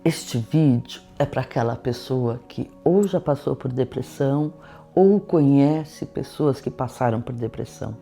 Este vídeo é para aquela pessoa que ou já passou por depressão ou conhece pessoas que passaram por depressão.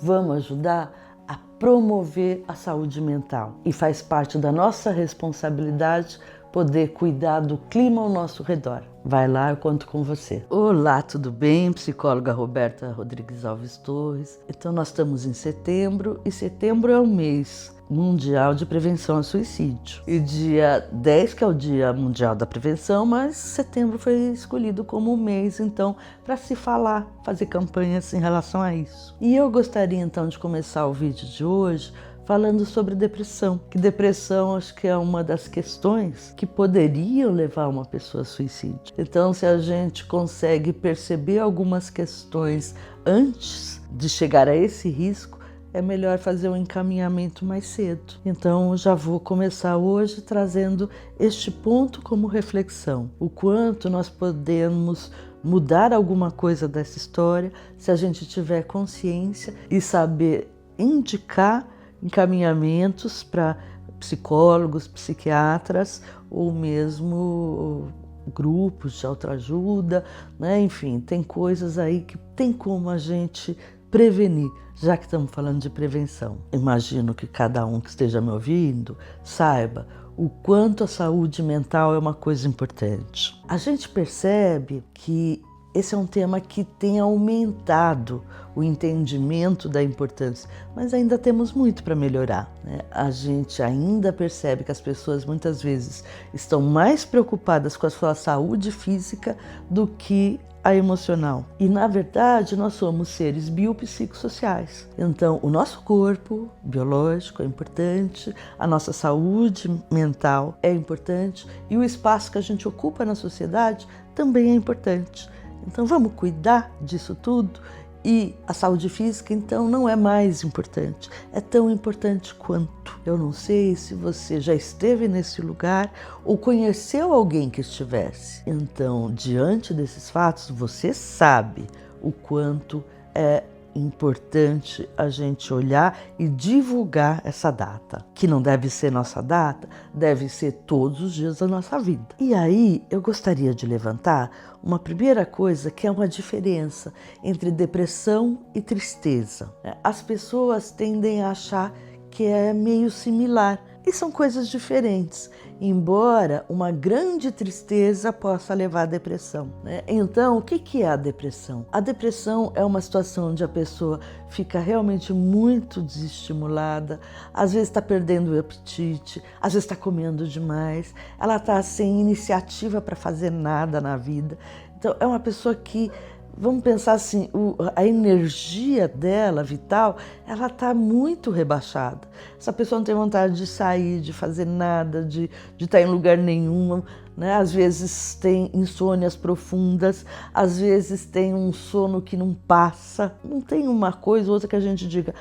Vamos ajudar a promover a saúde mental e faz parte da nossa responsabilidade poder cuidar do clima ao nosso redor. Vai lá, eu conto com você. Olá, tudo bem? Psicóloga Roberta Rodrigues Alves Torres. Então nós estamos em setembro e setembro é o mês mundial de prevenção ao suicídio. E dia 10, que é o Dia Mundial da Prevenção, mas setembro foi escolhido como mês, então, para se falar, fazer campanhas em relação a isso. E eu gostaria então de começar o vídeo de hoje falando sobre depressão, que depressão acho que é uma das questões que poderiam levar uma pessoa a suicídio. Então, se a gente consegue perceber algumas questões antes de chegar a esse risco, é melhor fazer um encaminhamento mais cedo. Então, já vou começar hoje trazendo este ponto como reflexão. O quanto nós podemos mudar alguma coisa dessa história se a gente tiver consciência e saber indicar encaminhamentos para psicólogos, psiquiatras ou mesmo grupos de autoajuda, né? Enfim, tem coisas aí que tem como a gente prevenir, já que estamos falando de prevenção. Imagino que cada um que esteja me ouvindo saiba o quanto a saúde mental é uma coisa importante. A gente percebe que esse é um tema que tem aumentado o entendimento da importância, mas ainda temos muito para melhorar, né? A gente ainda percebe que as pessoas muitas vezes estão mais preocupadas com a sua saúde física do que a emocional. E na verdade nós somos seres biopsicossociais. Então o nosso corpo biológico é importante, a nossa saúde mental é importante e o espaço que a gente ocupa na sociedade também é importante. Então vamos cuidar disso tudo e a saúde física então não é mais importante, é tão importante quanto. Eu não sei se você já esteve nesse lugar ou conheceu alguém que estivesse. Então, diante desses fatos, você sabe o quanto é importante a gente olhar e divulgar essa data, que não deve ser nossa data, deve ser todos os dias da nossa vida. E aí eu gostaria de levantar uma primeira coisa que é uma diferença entre depressão e tristeza. As pessoas tendem a achar que é meio similar e são coisas diferentes, embora uma grande tristeza possa levar à depressão, né? Então, o que é a depressão? A depressão é uma situação onde a pessoa fica realmente muito desestimulada, às vezes está perdendo o apetite, às vezes está comendo demais, ela está sem iniciativa para fazer nada na vida. Então, é uma pessoa que, vamos pensar assim, a energia dela, vital, ela está muito rebaixada. Essa pessoa não tem vontade de sair, de fazer nada, de estar em lugar nenhum, né? Às vezes tem insônias profundas, às vezes tem um sono que não passa. Não tem uma coisa ou outra que a gente diga,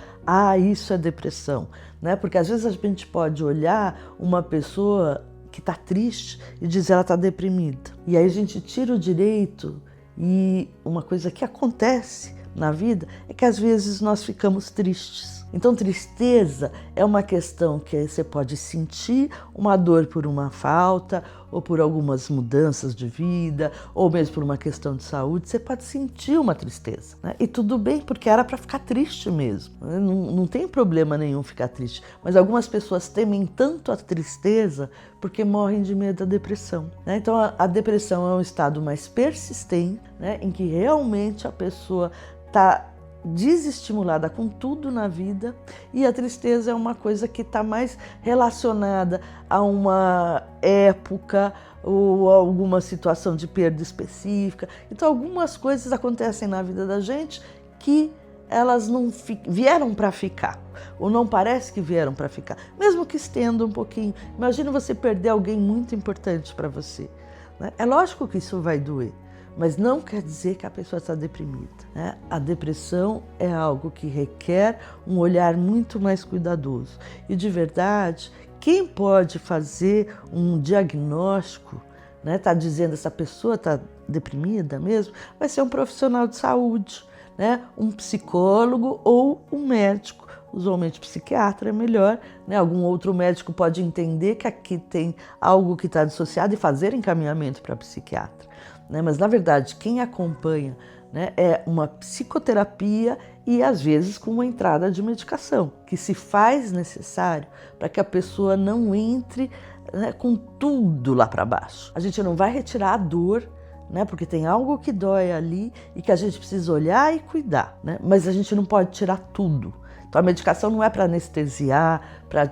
isso é depressão, né? Porque às vezes a gente pode olhar uma pessoa que está triste e dizer ela está deprimida. E aí a gente tira o direito. E uma coisa que acontece na vida é que às vezes nós ficamos tristes. Então tristeza é uma questão que você pode sentir uma dor por uma falta ou por algumas mudanças de vida ou mesmo por uma questão de saúde, você pode sentir uma tristeza, né? E tudo bem, porque era para ficar triste mesmo, né? Não tem problema nenhum ficar triste, mas algumas pessoas temem tanto a tristeza porque morrem de medo da depressão, né? Então a depressão é um estado mais persistente, né? Em que realmente a pessoa está desestimulada com tudo na vida e a tristeza é uma coisa que está mais relacionada a uma época ou a alguma situação de perda específica. Então algumas coisas acontecem na vida da gente que elas não vieram para ficar, ou não parece que vieram para ficar, mesmo que estenda um pouquinho. Imagina você perder alguém muito importante para você, né? É lógico que isso vai doer, mas não quer dizer que a pessoa está deprimida, né? A depressão é algo que requer um olhar muito mais cuidadoso. E de verdade, quem pode fazer um diagnóstico, né? Tá dizendo essa pessoa está deprimida mesmo, vai ser um profissional de saúde, né? Um psicólogo ou um médico, usualmente psiquiatra é melhor, né? Algum outro médico pode entender que aqui tem algo que está dissociado e fazer encaminhamento para psiquiatra, né? Mas, na verdade, quem acompanha, né, é uma psicoterapia e, às vezes, com uma entrada de medicação, que se faz necessário para que a pessoa não entre, né, com tudo lá para baixo. A gente não vai retirar a dor, né, porque tem algo que dói ali e que a gente precisa olhar e cuidar, né? Mas a gente não pode tirar tudo. Então a medicação não é para anestesiar,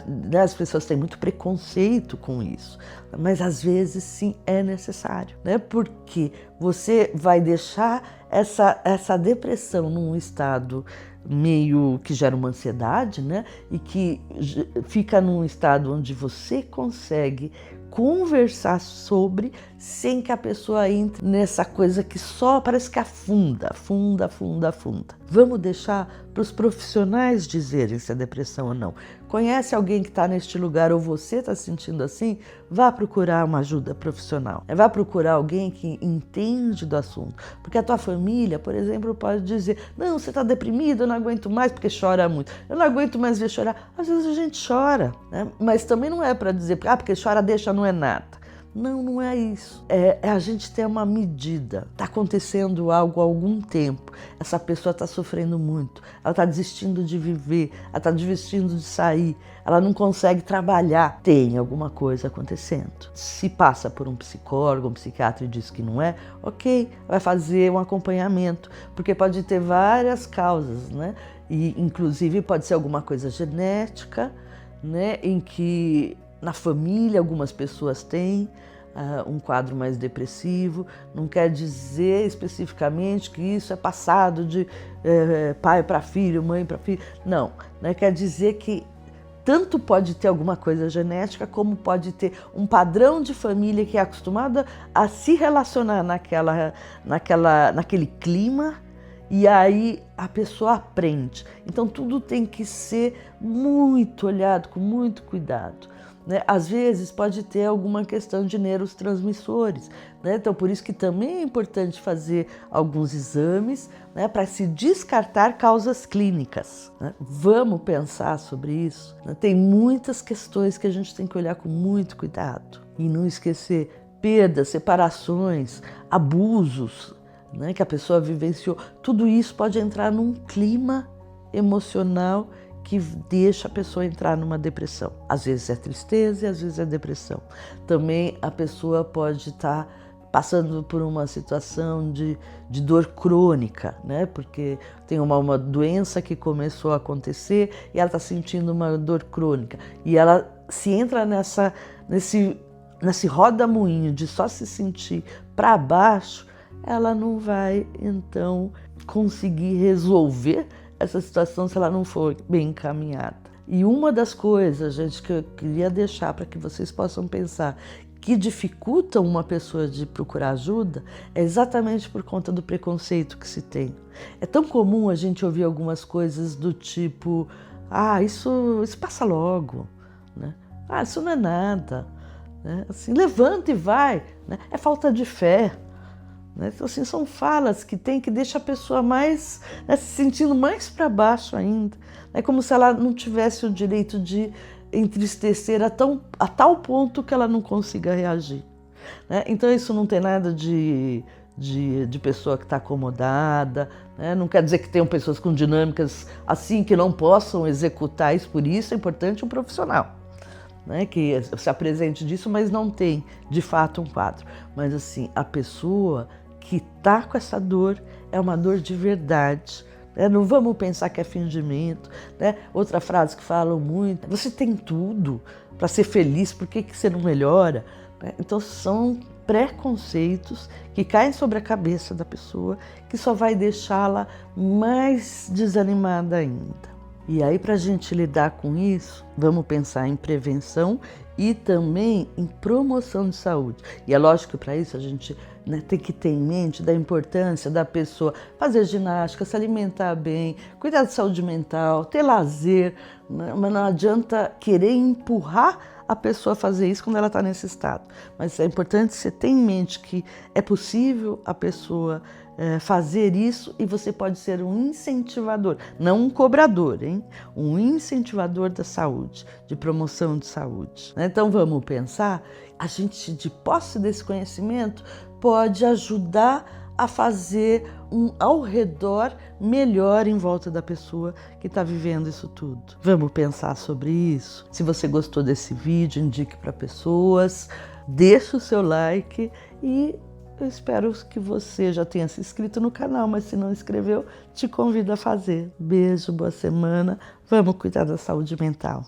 né, as pessoas têm muito preconceito com isso, mas às vezes sim é necessário, né? Porque você vai deixar essa depressão num estado meio que gera uma ansiedade, né? E que fica num estado onde você consegue conversar sobre sem que a pessoa entre nessa coisa que só parece que afunda. Vamos deixar para os profissionais dizerem se é depressão ou não. Conhece alguém que está neste lugar ou você está se sentindo assim? Vá procurar uma ajuda profissional. Vá procurar alguém que entende do assunto. Porque a tua família, por exemplo, pode dizer: não, você está deprimido, eu não aguento mais porque chora muito. Eu não aguento mais ver chorar. Às vezes a gente chora, né? Mas também não é para dizer, porque chora deixa, não é nada. Não, não é isso. É a gente ter uma medida. Está acontecendo algo há algum tempo. Essa pessoa está sofrendo muito. Ela está desistindo de viver. Ela está desistindo de sair. Ela não consegue trabalhar. Tem alguma coisa acontecendo. Se passa por um psicólogo, um psiquiatra e diz que não é, ok, vai fazer um acompanhamento. Porque pode ter várias causas, né? E, inclusive, pode ser alguma coisa genética, né? Em que na família algumas pessoas têm um quadro mais depressivo. Não quer dizer especificamente que isso é passado de pai para filho, mãe para filho. Não, né? Quer dizer que tanto pode ter alguma coisa genética, como pode ter um padrão de família que é acostumada a se relacionar naquele clima. E aí a pessoa aprende. Então tudo tem que ser muito olhado, com muito cuidado, né? Às vezes pode ter alguma questão de neurotransmissores, né? Então por isso que também é importante fazer alguns exames, né, para se descartar causas clínicas, né? Vamos pensar sobre isso, né? Tem muitas questões que a gente tem que olhar com muito cuidado. E não esquecer perdas, separações, abusos, né, que a pessoa vivenciou. Tudo isso pode entrar num clima emocional que deixa a pessoa entrar numa depressão. Às vezes é tristeza e às vezes é depressão. Também a pessoa pode estar passando por uma situação de dor crônica, né? Porque tem uma doença que começou a acontecer e ela está sentindo uma dor crônica. E ela se entra nesse roda-moinho de só se sentir para baixo, ela não vai, então, conseguir resolver essa situação se ela não for bem encaminhada. E uma das coisas, gente, que eu queria deixar para que vocês possam pensar que dificultam uma pessoa de procurar ajuda é exatamente por conta do preconceito que se tem. É tão comum a gente ouvir algumas coisas do tipo: isso passa logo, né? Isso não é nada, né? Assim, levanta e vai, né? É falta de fé. Então, assim, são falas que deixa a pessoa mais, né, se sentindo mais para baixo ainda. É como se ela não tivesse o direito de entristecer a tal ponto que ela não consiga reagir, né? Então isso não tem nada de pessoa que está acomodada, né? Não quer dizer que tenham pessoas com dinâmicas assim que não possam executar isso. Por isso é importante um profissional, né, que se apresente disso, mas não tem de fato um quadro. Mas assim, a pessoa que está com essa dor é uma dor de verdade, né? Não vamos pensar que é fingimento, né? Outra frase que falam muito: você tem tudo para ser feliz, por que você não melhora? Então são preconceitos que caem sobre a cabeça da pessoa, que só vai deixá-la mais desanimada ainda. E aí, para a gente lidar com isso, vamos pensar em prevenção e também em promoção de saúde. E é lógico que para isso a gente, né, tem que ter em mente da importância da pessoa fazer ginástica, se alimentar bem, cuidar de saúde mental, ter lazer, né? Mas não adianta querer empurrar a pessoa fazer isso quando ela está nesse estado. Mas é importante você ter em mente que é possível a pessoa fazer isso e você pode ser um incentivador, não um cobrador, hein? Um incentivador da saúde, de promoção de saúde. Então vamos pensar, a gente de posse desse conhecimento pode ajudar a fazer um ao redor melhor em volta da pessoa que está vivendo isso tudo. Vamos pensar sobre isso? Se você gostou desse vídeo, indique para pessoas, deixe o seu like e eu espero que você já tenha se inscrito no canal, mas se não inscreveu, te convido a fazer. Beijo, boa semana, vamos cuidar da saúde mental.